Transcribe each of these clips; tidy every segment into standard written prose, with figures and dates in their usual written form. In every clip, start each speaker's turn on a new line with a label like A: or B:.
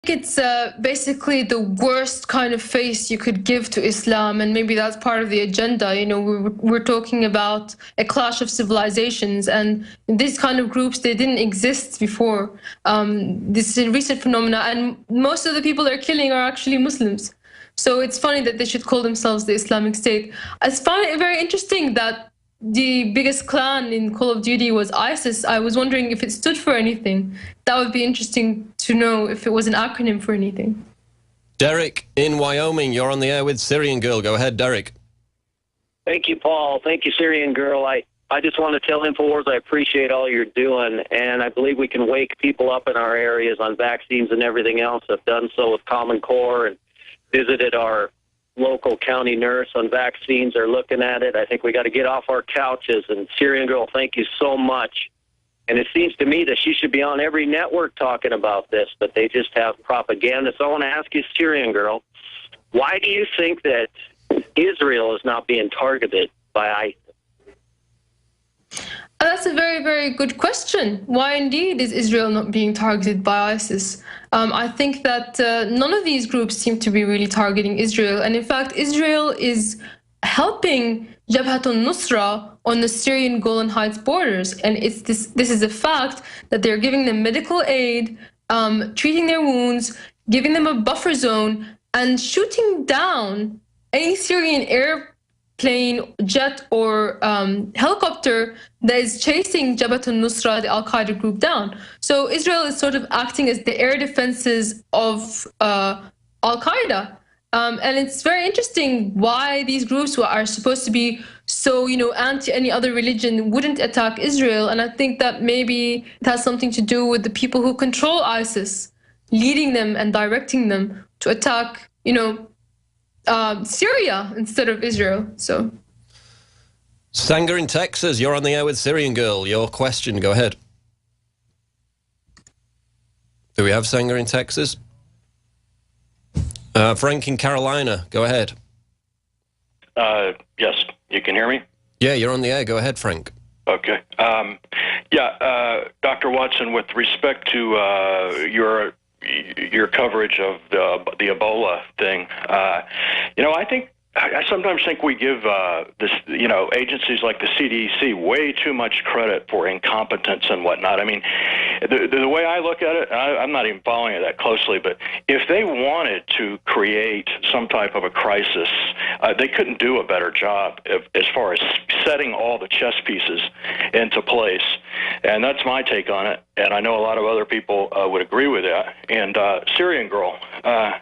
A: It's basically the worst kind of face you could give to Islam, and maybe that's part of the agenda. You know, we're talking about a clash of civilizations, and these kind of groups, they didn't exist before. This is a recent phenomena, and most of the people they're killing are actually Muslims. So it's funny that they should call themselves the Islamic State. I find it very interesting that the biggest clan in Call of Duty was ISIS. I was wondering if it stood for anything. That would be interesting to know if it was an acronym for anything.
B: Derek in Wyoming, you're on the air with Syrian Girl. Go ahead, Derek.
C: Thank you, Paul. Thank you, Syrian Girl. I just want to tell InfoWars I appreciate all you're doing, and I believe we can wake people up in our areas on vaccines and everything else. I've done so with Common Core and visited our local county nurse on vaccines. Are looking at it. I think we got to get off our couches. And Syrian Girl, thank you so much. And it seems to me that she should be on every network talking about this, but they just have propaganda. So I want to ask you, Syrian Girl, why do you think that Israel is not being targeted by ISIS?
A: That's a very, very good question. Why indeed is Israel not being targeted by ISIS? I think that none of these groups seem to be really targeting Israel. And in fact, Israel is helping Jabhat al-Nusra on the Syrian Golan Heights borders. And this is a fact that they're giving them medical aid, treating their wounds, giving them a buffer zone, and shooting down any Syrian airplane, jet, or helicopter that is chasing Jabhat al-Nusra, the Al-Qaeda group, down. So Israel is sort of acting as the air defenses of Al-Qaeda. And it's very interesting why these groups who are supposed to be so, anti any other religion wouldn't attack Israel. And I think that maybe it has something to do with the people who control ISIS, leading them and directing them to attack, Syria instead of Israel. So,
B: Sanger in Texas, you're on the air with Syrian Girl. Your question, go ahead. Do we have Sanger in Texas? Frank in Carolina, go ahead.
D: Yes, you can hear me?
B: Yeah, you're on the air. Go ahead, Frank.
D: Okay. Dr. Watson, with respect to your coverage of the Ebola thing, I sometimes think we give agencies like the CDC way too much credit for incompetence and whatnot. I mean, the way I look at it, I'm not even following it that closely, but if they wanted to create some type of a crisis, they couldn't do a better job as far as setting all the chess pieces into place. And that's my take on it. And I know a lot of other people would agree with that. And Syrian Girl, I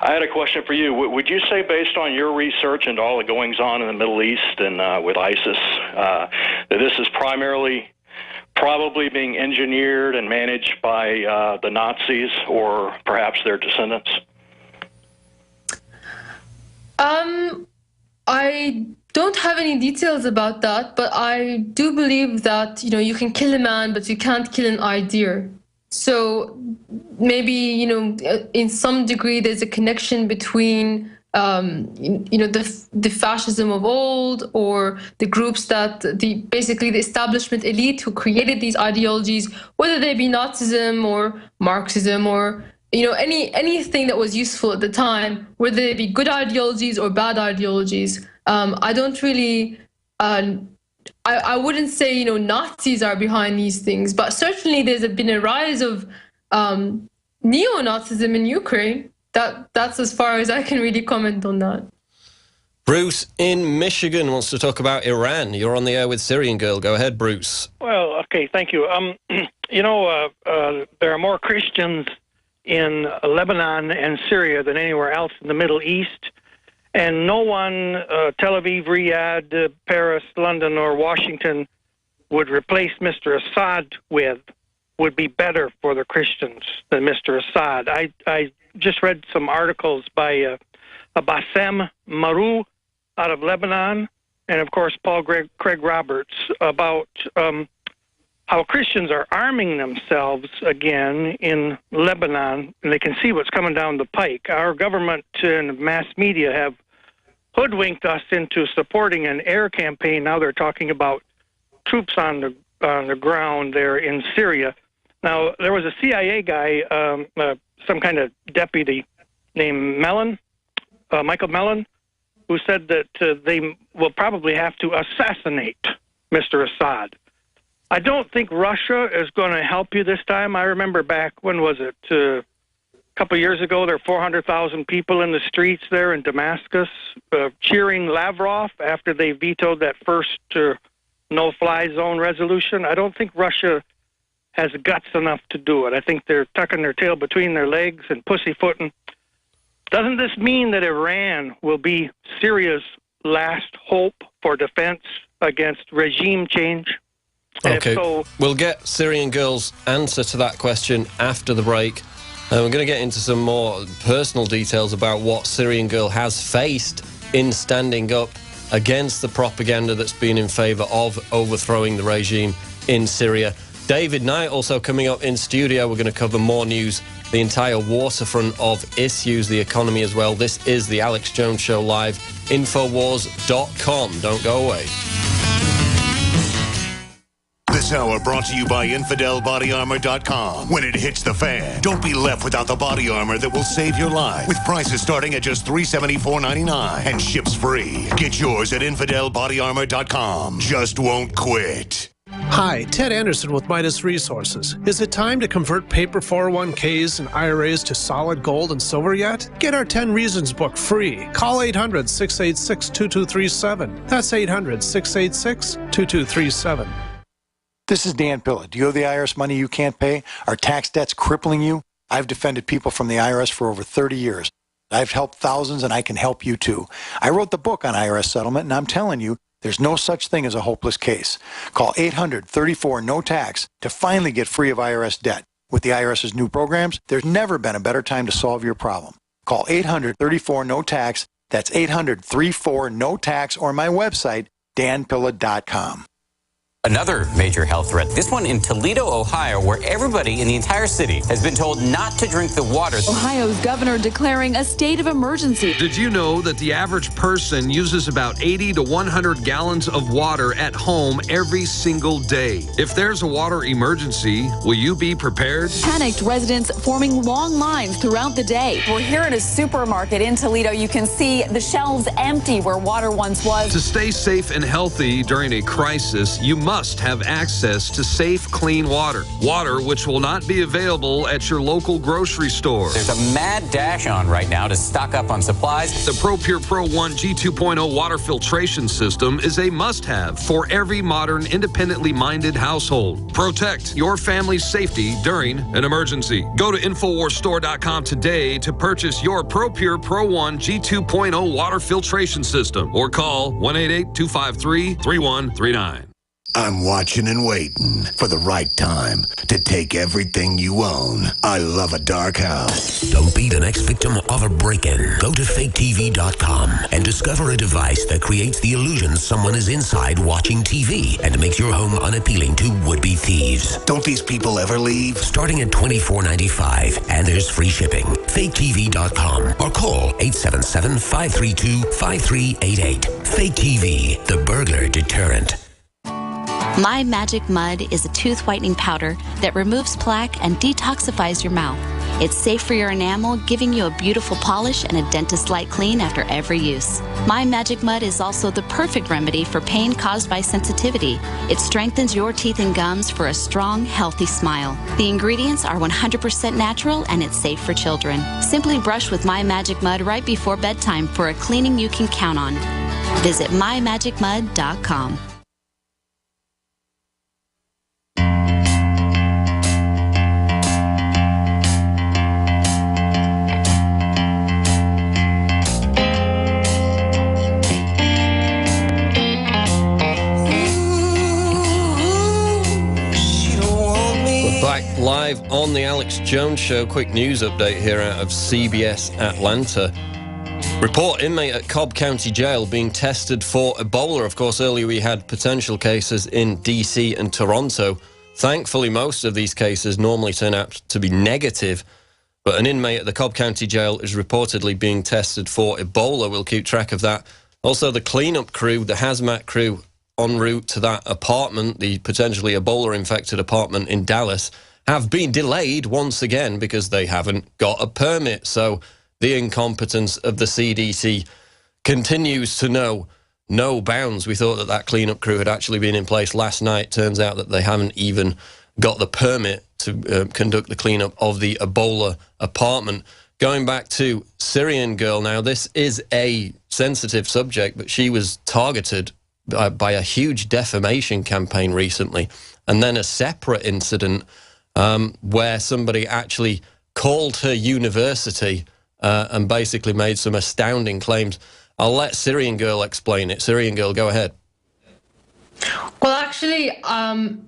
D: had a question for you. Would you say, based on your research and all the goings-on in the Middle East and with ISIS, that this is probably being engineered and managed by the Nazis or perhaps their descendants?
A: I don't have any details about that, but I do believe that, you can kill a man, but you can't kill an idea. So maybe, in some degree, there's a connection between, the fascism of old, or the groups that basically the establishment elite who created these ideologies, whether they be Nazism or Marxism or, anything that was useful at the time, whether they be good ideologies or bad ideologies. I don't really... I wouldn't say, Nazis are behind these things, but certainly there's been a rise of neo-Nazism in Ukraine. That's as far as I can really comment on that.
B: Bruce in Michigan wants to talk about Iran. You're on the air with Syrian Girl. Go ahead, Bruce.
E: Well, okay, thank you. There are more Christians in Lebanon and Syria than anywhere else in the Middle East. And no one, Tel Aviv, Riyadh, Paris, London, or Washington would replace Mr. Assad would be better for the Christians than Mr. Assad. I just read some articles by Bassem Marou out of Lebanon, and of course Paul Craig Roberts, about how Christians are arming themselves again in Lebanon, and they can see what's coming down the pike. Our government and mass media have hoodwinked us into supporting an air campaign. Now they're talking about troops on the ground there in Syria. Now, there was a CIA guy some kind of deputy named Michael Mellon, who said that they will probably have to assassinate Mr. Assad. I don't think Russia is going to help you this time. I remember back, when was it? A couple of years ago, there were 400,000 people in the streets there in Damascus cheering Lavrov after they vetoed that first no-fly zone resolution. I don't think Russia has guts enough to do it. I think they're tucking their tail between their legs and pussyfooting. Doesn't this mean that Iran will be Syria's last hope for defense against regime change? And
B: Okay,
E: if so,
B: we'll get Syrian Girl's answer to that question after the break. We're going to get into some more personal details about what Syrian Girl has faced in standing up against the propaganda that's been in favour of overthrowing the regime in Syria. David Knight also coming up in studio. We're going to cover more news, the entire waterfront of issues, the economy as well. This is the Alex Jones Show live, Infowars.com. Don't go away.
F: This hour brought to you by InfidelBodyArmor.com. When it hits the fan, don't be left without the body armor that will save your life. With prices starting at just $374.99 and ships free. Get yours at InfidelBodyArmor.com. Just won't quit.
G: Hi, Ted Anderson with Midas Resources. Is it time to convert paper 401ks and IRAs to solid gold and silver yet? Get our 10 Reasons book free. Call 800-686-2237. That's 800-686-2237.
H: This is Dan Pilla. Do you owe the IRS money you can't pay? Are tax debts crippling you? I've defended people from the IRS for over 30 years. I've helped thousands, and I can help you too. I wrote the book on IRS settlement, and I'm telling you, there's no such thing as a hopeless case. Call 800-34-NO-TAX to finally get free of IRS debt. With the IRS's new programs, there's never been a better time to solve your problem. Call 800-34-NO-TAX. That's 800-34-NO-TAX, or my website, danpilla.com.
I: Another major health threat, this one in Toledo, Ohio, where everybody in the entire city has been told not to drink the water.
J: Ohio's governor declaring a state of emergency.
K: Did you know that the average person uses about 80 to 100 gallons of water at home every single day? If there's a water emergency, will you be prepared?
J: Panicked residents forming long lines throughout the day.
L: We're here at a supermarket in Toledo. You can see the shelves empty where water once was.
K: To stay safe and healthy during a crisis, you must have access to safe, clean water. Water which will not be available at your local grocery store.
I: There's a mad dash on right now to stock up on supplies.
K: The ProPure Pro 1 G2.0 water filtration system is a must-have for every modern, independently minded household. Protect your family's safety during an emergency. Go to InfoWarsStore.com today to purchase your ProPure Pro 1 G2.0 water filtration system or call 1-888-253-3139.
F: I'm watching and waiting for the right time to take everything you own. I love a dark house.
M: Don't be the next victim of a break-in. Go to faketv.com and discover a device that creates the illusion someone is inside watching TV and makes your home unappealing to would-be thieves.
F: Don't these people ever leave?
M: Starting at $24.95, and there's free shipping. faketv.com or call 877-532-5388. Fake TV, the burglar deterrent.
N: My Magic Mud is a tooth whitening powder that removes plaque and detoxifies your mouth. It's safe for your enamel, giving you a beautiful polish and a dentist-like clean after every use. My Magic Mud is also the perfect remedy for pain caused by sensitivity. It strengthens your teeth and gums for a strong, healthy smile. The ingredients are 100% natural and it's safe for children. Simply brush with My Magic Mud right before bedtime for a cleaning you can count on. Visit mymagicmud.com.
B: Live on the Alex Jones Show. Quick news update here out of CBS Atlanta. Report: inmate at Cobb County Jail being tested for Ebola. Of course, earlier we had potential cases in DC and Toronto. Thankfully, most of these cases normally turn out to be negative, but an inmate at the Cobb County Jail is reportedly being tested for Ebola. We'll keep track of that. Also, the cleanup crew, the hazmat crew en route to that apartment, the potentially Ebola-infected apartment in Dallas, have been delayed once again because they haven't got a permit. So the incompetence of the CDC continues to know no bounds. We thought that that cleanup crew had actually been in place last night. Turns out that they haven't even got the permit to conduct the cleanup of the Ebola apartment. Going back to Syrian girl now, this is a sensitive subject, but she was targeted by a huge defamation campaign recently, and then a separate incident where somebody actually called her university and basically made some astounding claims. I'll let Syrian girl explain it. Syrian girl, go ahead.
A: Well, actually,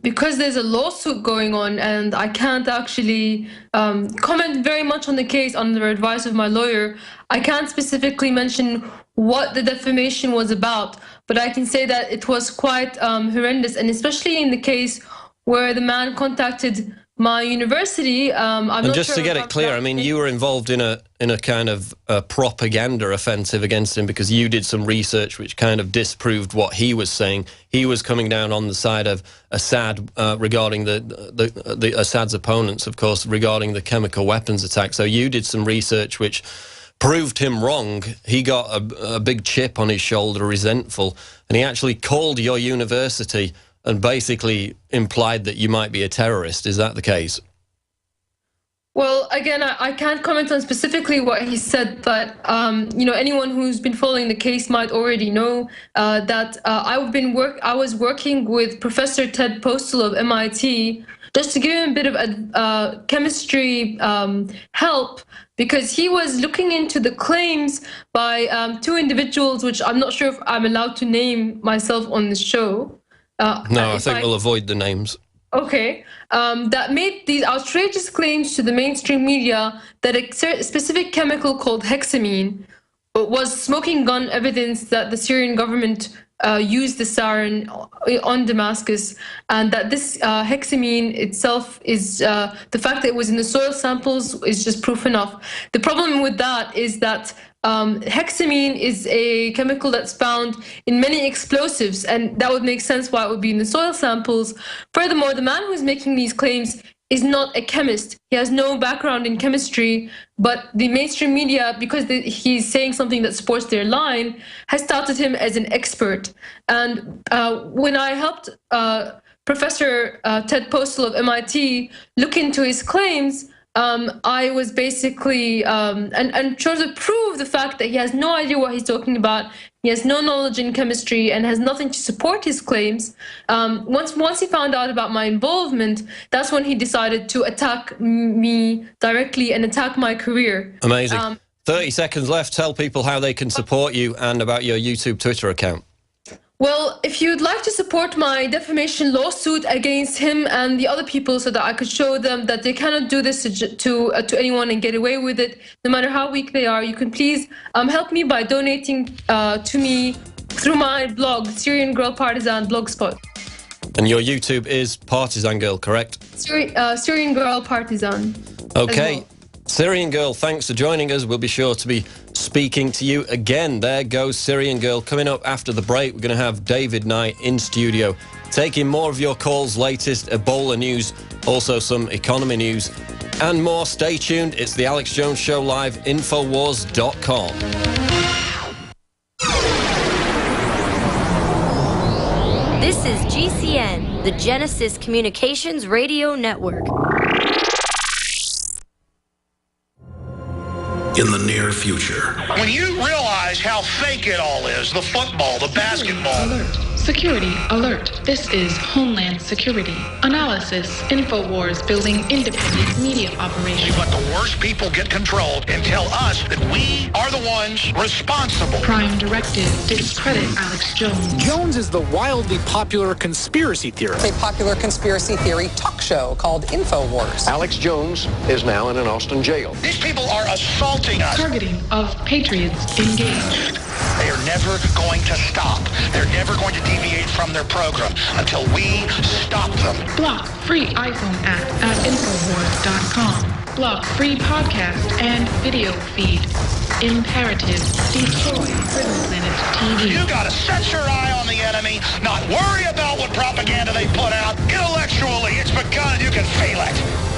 A: because there's a lawsuit going on and I can't actually comment very much on the case under advice of my lawyer, I can't specifically mention what the defamation was about, but I can say that it was quite horrendous, and especially in the case where the man contacted my university.
B: And just to get it clear, I mean, you were involved in a kind of propaganda offensive against him because you did some research which kind of disproved what he was saying. He was coming down on the side of Assad regarding the Assad's opponents, of course, regarding the chemical weapons attack. So you did some research which proved him wrong. He got a big chip on his shoulder, resentful, and he actually called your university and basically implied that you might be a terrorist. Is that the case?
A: Well, again, I can't comment on specifically what he said, but you know, anyone who's been following the case might already know that I was working with Professor Ted Postel of MIT just to give him a bit of chemistry help, because he was looking into the claims by two individuals, which I'm not sure if I'm allowed to name myself on the show.
B: No, I think we'll avoid the names.
A: Okay, that made these outrageous claims to the mainstream media that a specific chemical called hexamine was smoking gun evidence that the Syrian government used the sarin on Damascus, and that this hexamine itself is the fact that it was in the soil samples is just proof enough. The problem with that is that hexamine is a chemical that's found in many explosives, and that would make sense why it would be in the soil samples. Furthermore, the man who's making these claims is not a chemist. He has no background in chemistry, but the mainstream media, because he's saying something that supports their line, has touted him as an expert. And when I helped Professor Ted Postel of MIT look into his claims, I was basically and trying to prove the fact that he has no idea what he's talking about. He has no knowledge in chemistry and has nothing to support his claims. Once he found out about my involvement, that's when he decided to attack me directly and attack my career.
B: Amazing. 30 seconds left. Tell people how they can support you and about your YouTube, Twitter account.
A: Well, if you'd like to support my defamation lawsuit against him and the other people so that I could show them that they cannot do this to anyone and get away with it, no matter how weak they are, you can please help me by donating to me through my blog, Syrian Girl Partisan Blogspot.
B: And your YouTube is Partisan Girl, correct?
A: Syrian Girl Partisan.
B: Okay.
A: Well.
B: Syrian Girl, thanks for joining us. We'll be sure to be speaking to you again. There goes Syrian Girl. Coming up after the break, we're going to have David Knight in studio, taking more of your calls, latest Ebola news, also some economy news, and more. Stay tuned. It's the Alex Jones Show live, Infowars.com.
O: This is GCN, the Genesis Communications Radio Network.
P: In the near future.
Q: When you realize how fake it all is, the football, the basketball.
R: Alert. Security alert. This is Homeland Security. Analysis. InfoWars building independent media operations.
Q: You let the worst people get control and tell us that we are the ones responsible.
R: Prime directive. Discredit Alex Jones.
S: Jones is the wildly popular conspiracy theorist.
T: A popular conspiracy theory talk show called InfoWars.
U: Alex Jones is now in an Austin jail.
Q: These people are assaulting us.
R: Targeting of patriots engaged.
Q: They are never going to stop. They're never going to deviate from their program until we stop them.
R: Block free iPhone app at Infowars.com. Block free podcast and video feed. Imperative. Destroy Prison Planet TV.
Q: You gotta set your eye on the enemy, not worry about what propaganda they put out. Intellectually, it's begun and you can feel it.